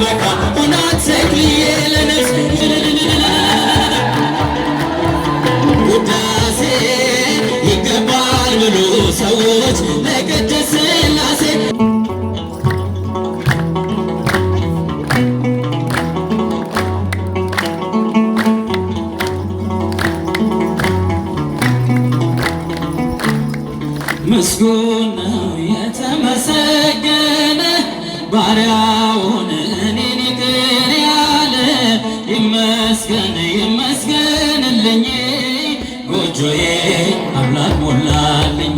ጠበቃ ሆናት ተክልዬ ለነፍስ ውዳሴ ይገባል ብሎ ሰዎች ለቅድስት ሥላሴ ምስጉን ነው የተመሰገነ ባሪያውን እኔን ይቅር ያለ ይመስገን ይመስገንልኝ ጎጆዬ አምላክ ሞላልኝ።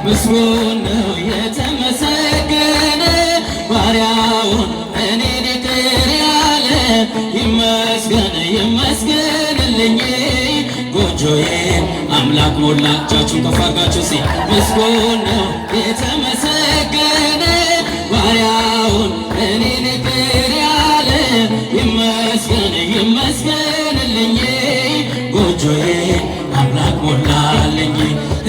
ምስጉን ነው የተመሰገነ ባሪያውን እኔን ይቅር ያለ ይመስገን ይመስገንልኝ ጎጆዬ አምላክ ሞላ። እጃችሁን ከፍ አድርጋችሁ እስኪ ምስጉን ነው የተመሰገነ ባሪያውን እኔን ይቅር ያለ ይመስገን ይመስገንልኝ ጎጆዬ አምላክ ሞላልኝ።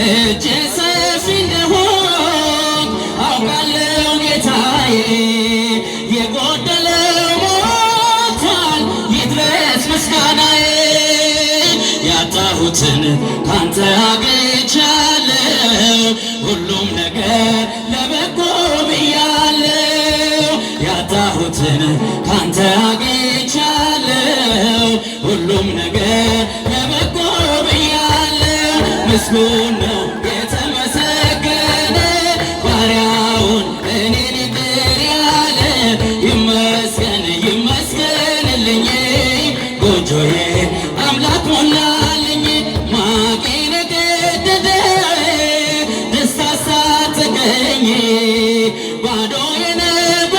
እጄ ሰፊ እንደሆንኩ አውቃለሁ ጌታዬ የጎደለው ሞልቷል ይድረስ ምስጋናዬ ያጣሁትን ካንተ አግኝቻለሁ ሁሉም ነገር ለበጎ ብያለሁ ያጣሁትን ካንተ አግኝቻለሁ ሁሉም ነገር ለበጎ ብያለሁ። ምስጉን ነው የተመሰገነ ባሪያውን እኔን ይቅር ያለ ይመስገን ይመስገንልኝ ጎጆዬ አምላክ ሞላልኝ። ማቄን ቀደደ ደስታ ሳትቀኝ ባዶ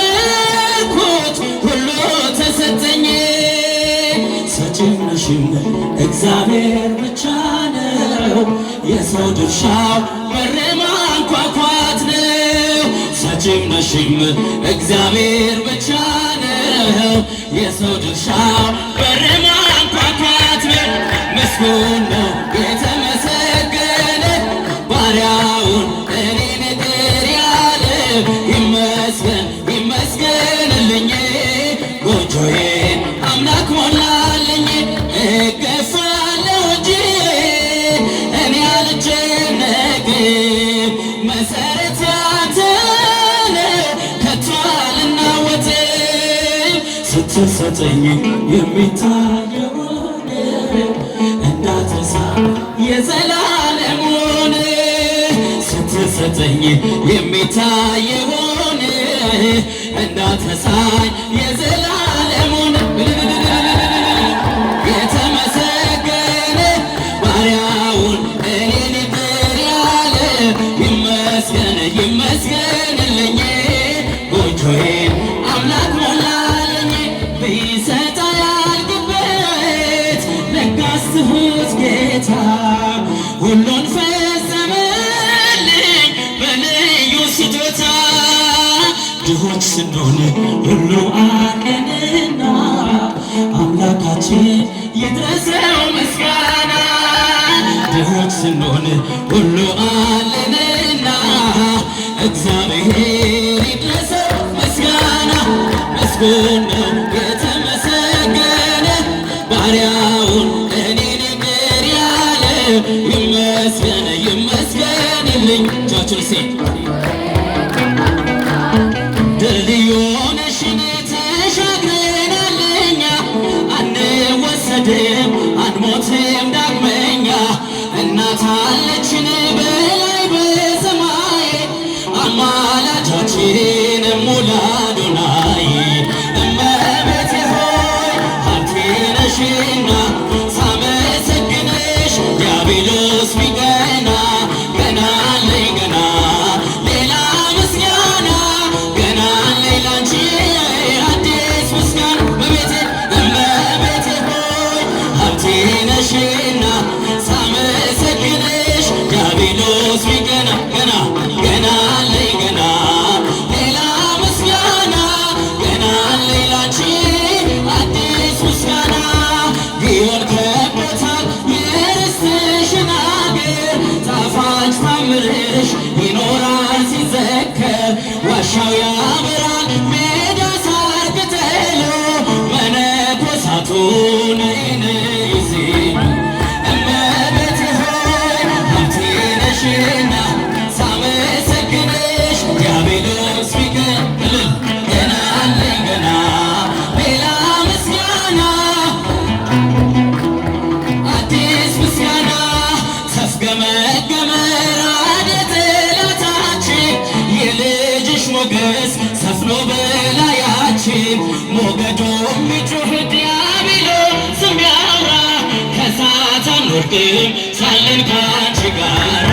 የነበርኩት ሁሉ ተሰጠኝ። ሰጪም ነሽም እግዚአብሔር ብቻ ነው የሰው ድርሻው በር ማንኳኳት ነው። ሰጪም ነሽም እግዚአብሔር ብቻ ነው የሰው ድርሻው በር ማንኳኳት ነው። ምስጉን ነው የተመሰገነ ባሪያውን እኔን ይቅር ያለ ይመስገን ይመስገንልኝ ጎጆዬ አምላክ ሞላልኝ። እገፋለሁ እንጂ እኔ አልጨነቅም መሰረት ያንተ ነው ከቶ አልናወጥም። ስትሰጠኝ የሚታየውን እንዳትረሳ የዘላለሙን ስትሰጠኝ የሚታየውን እንዳትረሳኝ የዘላለሙን የተመሰገነ ባሪያውን እኔን ይቅር ያለ ይመስገን ይመስገንልኝ ጎጆዬን አምላክ ሞላልኝ። ቢሰጥ አያልቅበት ለጋስ ትሁት ጌታ ሁሉን ፈጸመልኝ በልዩ ስጦታ ድሆች ስንሆን ሁሉ አለንና አምላካችን ይድረሰው ምስጋና ድሆች ስንሆን ሁሉ አለንና እግዚአብሔር ይድረሰው ምስጋና። ምስጉን ነው የተመሰገነ ባሪያውን እኔን ይቅር ያለ ይመስገን ይመስገንልኝ። እጃችሁን እስኪ ድልድዩን ተሻግረናል እኛ አንወሰድም አንሞትም ዳግመኛ እናት አለችን በላይ በሰማይ አማላጃችን ሙላ አዶናይ እመቤቴ ሆይ ሀብቴ ነሽና ሳመሰግንሽ ዲያብሎስ ቢቀና ገና አለኝ ገና ሌላ ምስጋና ገና አለኝ ላንቺ አዲስ ምስጋና እመቤቴ ሆይ ሀብቴ ነሽና ሳመሰግንሽ ነይ ነይ ዜማ እመቤቴ ሆይ ሀብቴ ነሽና ሳመሰግንሽ ዲያብሎስ ቢከለክል ገና አለኝ ገና ሌላ ምስጋና አዲስ ምስጋና ተፍገመገመ ረድኤተ ጠላታችን የልጅሽ ሞገስ ሰፍኖ በላያችን ሞገዱ የሚጮህ ዲያብሎስ የሚያወራ ከእሳት አንወርድም ሳለን ካንቺ ጋራ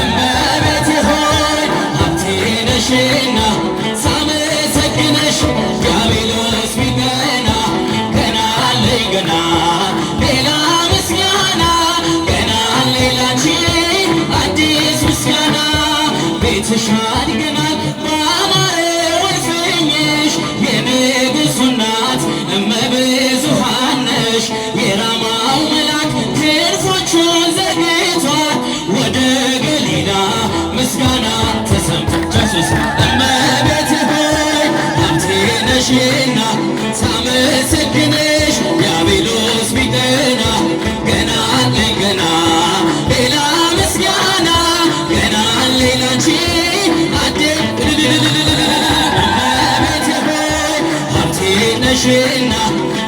እመቤቴ ሆይ ሀብቴ ነሽና ሳመሰግንሽ ዲያብሎስ ቢቀና ገና አለኝ ገና ሌላ ምስጋና ገና አለኝ ላንቺ አዲስ ምስጋና ቤትሽ አድገናል ባማረው እልፍኝሽ የንግሥቱ እናት እመብዙኃን ነሽ የራማው መልአክ ክንፎቹን ዘርግቷል ወደ ገሊላ ምስጋና ተሰምቶ ኢየሱስ እመቤቴ ሆይ ሀብቴ ነሽና ሳመሰግንሽ ዲያብሎስ ቢቀና ገና አለኝ ገና ሌላ ምስጋና ገና አለኝ ላንቺ እመቤቴ ሆይ ሀብቴ ነሽና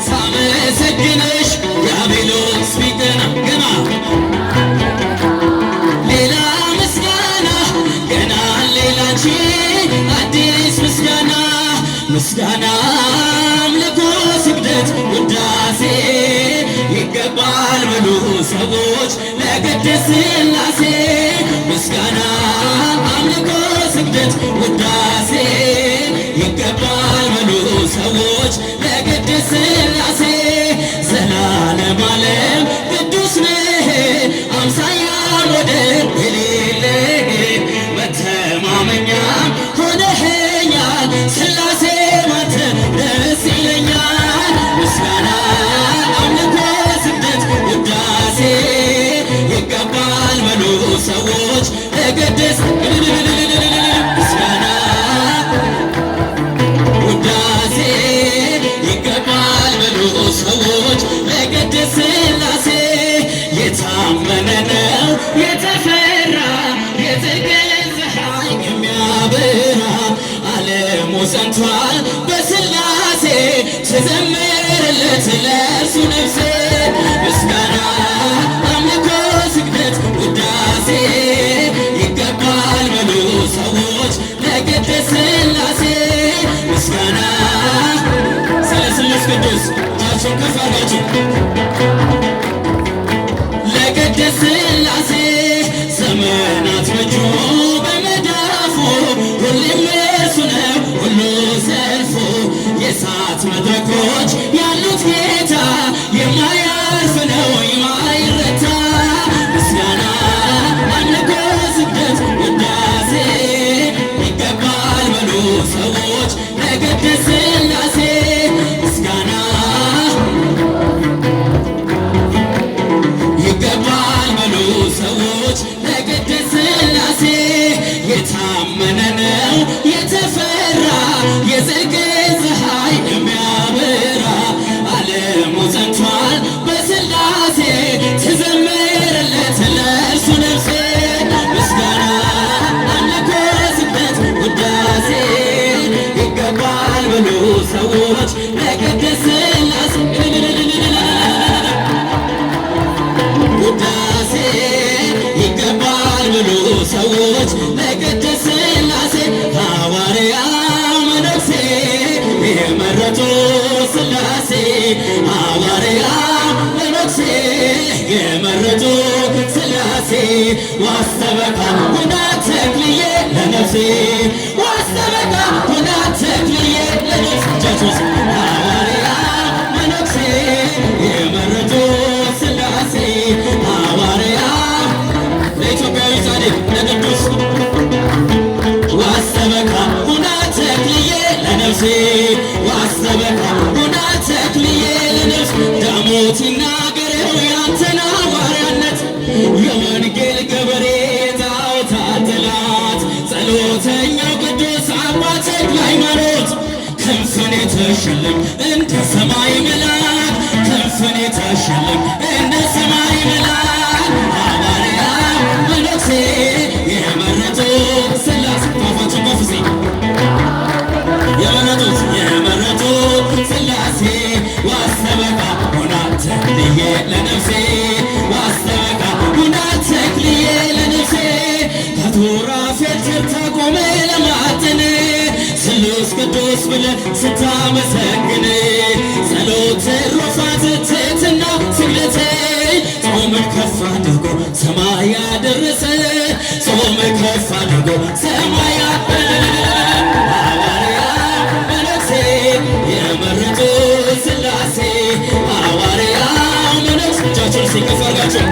ሳመሰግንሽ ዲያብሎስ ቢቀና ገና ሌላ ምስጋና ገና አለኝ ላንቺ አዲስ ምስጋና ምስጋና አምልኮ ስግደት ውዳሴ ይገባል በሉ ሰዎች ለቅድስት ሥላሴ ምስጋና አምልኮ ስግደት ውዳሴ ይገባል በሉ ሰዎች ለቅድስት ሥላሴ ዘላለም ዓለም ቅዱስ ነህ አምሳያ ወደር የሌለህ መተማመኛም ሆነኸኛል ሥላሴ ባንተ ደስ ይለኛል ምስጋና አምልኮ ስግደት ውዳሴ ይገባል በሉ ሰዎች ለቅድስት ምስጋና ውዳሴ ይገባል በሉ ሰዎች ለቅድስት ሥላሴ የታመነ ነው የተፈራ የጽድቅን ፀሐይ የሚያበራ ዓለሙ ጸንቷል በሥላሴ ትዘምርለት ለእርሱ ነፍሴ ምስጋና አምልኮ ስግደት ውዳሴ ይገባል በሉ ሰዎች ለቅድስት ሥላሴ ምስጋና ስለ ስሉስ ቅዱስ እጃችሁን ከፍ አድርጋችሁ ለቅድስት ሥላሴ ዘመናት በእጁ በመዳፉ ሁሌም እርሱ ነው ሁሉ ሰልፉ የእሳት መድረኮች ያሉት ጌታ የማያርፍ ነው የማይረታ ምስጋና አምልኮ ስግደት ውዳሴ ይገባል በሉ ሰዎች ለቅድስት ሥላሴ ምስጋና ይገባል በሉ ሰዎች ለቅድስት ሥላሴ የታመነ ነው የተፈራ የጽድቅን ፀሐይ የሚያበራ ዓለሙ ጸንቷል በሥላሴ ትዘምርለት ለእርሱ ነፍሴ ምስጋና አምልኮ ስግደት ውዳሴ ይገባል በሉ ሰዎች ለቅድስት ሥላሴ ውዳሴ ይገባል በሉ ሰዎች ለቅድስት ሥላሴ ሐዋርያው መነኩሴ የመረጡ ሥላሴ ሐዋርያው መነኩሴ የመረጡ ሥላሴ ዋስተበካ ሁና ተክልዬ ለነፍሴ ዋስተበካ ሁና ተክልዬ ለነፍሴ ጃቶስ ሐዋርያው መነኩሴ የመረጡ ሥላሴ ሐዋርያው ለኢትዮጵያዊ ጻድቅ ለቅዱስ ዋስተበካ ሁና ተክልዬ ለነፍሴ ዋስተበካ ሁና ተክልዬ ለነፍሴ ዳሞት ይናገረው ያንተን ሐዋርያነት የወንጌል ገበሬ ጣዖታት ጠላት ጸሎተኛው ቅዱስ አባ ተክለ ሃይማኖት ክንፍን የተሸለም እንደ ሰማይ መልአክ ክንፍን የተሸለም እንደ ሰማይ መላክ ሐዋርያው መነኩሴ የመረጡት ሥላሴ ፏፏችን በፍሴ የመረጡት ሥላሴ ዋሰበካ ሁና ተክልዬ ለነፍሴ ዋሰበካ ሁና ተክልዬ ለነፍሴ ከቶራፌል ተርታ ቆመ ለማጠን ስሉስ ቅዱስ ብለህ ስታመሰግን ጸሎት ትሩፋት ትሕትና ስግደቴ ጾምን ከፍ አድርጎ ሰማይ ያደረሰ ጾምን ከፍ አድርጎ ሰማይ ሐዋርያው መነኩሴ የመረጡት ሥላሴ ሐዋርያው መነኩሴ እጃችሁን ሲከፍ አድርጋችሁ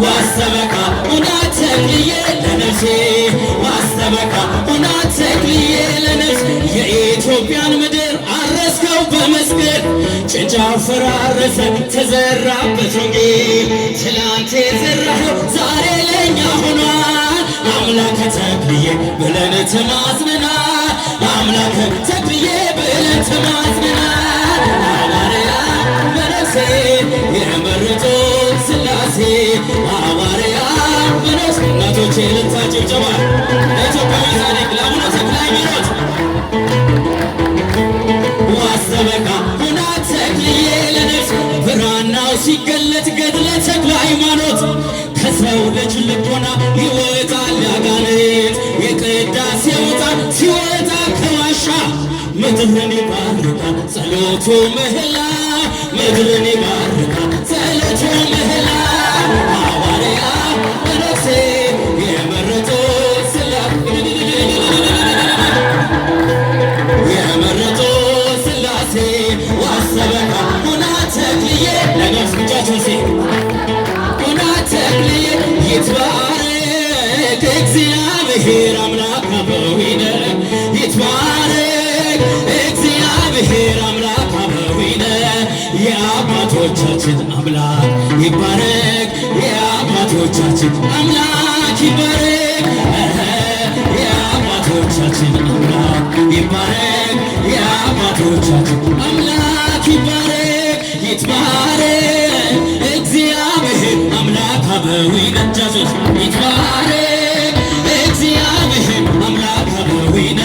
ዋሰበካ ሁና ተክልዬ ለነፍሴ ዋሰበካ ሁና ተክልዬ ለነፍሴ የኢትዮጵያን ምድር አረስከው በመስቀል ጭንጫ ፈራረሰ ተዘራበት ወንጌል ትላንት የዘራኸው ዛሬ ለእኛ ሆኗል አምላከ ተክልዬ ብለን ተማጽነናል አምላከ ተክልዬ ብለን ተማጽነናል ሐዋርያው መነኩሴ የመረጡት ሥላሴ ሐዋርያው መነኩሴ እናቶቼ እልልታ ጭብጨባ ለኢትዮጵያዊ ጻድቅ ለአቡነ ተክለ ሃይማኖት ዋሰበካ ሁና ተክልዬ ለነፍሴ ብራናው ሲገለጥ ገድለ ተክለ ሃይማኖት ከሰው ልጅ ልቦና ይወጣል ያጋንንት የቅዳሴው ዕጣን ሲወጣ ከዋሻ ምድርን ይባርካል ጸሎቱ ምህላ ምድርን ይባርካል ጸሎቱ ምህላ ሐዋርያው መነኩሴ የመረጡት ሥላሴ ዋሰበካ ሁና ተክልዬ ለነፍሴ እጃችሁን ሲ ሁና ተክልዬ ይትባረክ እግዚአብሔር አምላክ አበዊነ ይትባረክ እግዚአብሔር አምላክ አበዊነ የአባቶቻችን አምላክ ይባረክ የአባቶቻችን አምላክ ይባረክ የአባቶቻችን አምላክ ይባረክ የአባቶቻችን አምላክ ይባረክ ይትባረክ እግዚአብሔር አምላክ አበዊነ ጃዞች ይትባረክ እግዚአብሔር አምላክ አበዊነ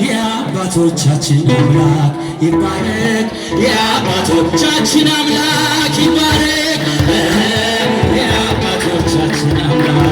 የአባቶቻችን አምላክ ይባረክ የአባቶቻችን አምላክ ይባረክ የአባቶቻችን አምላክ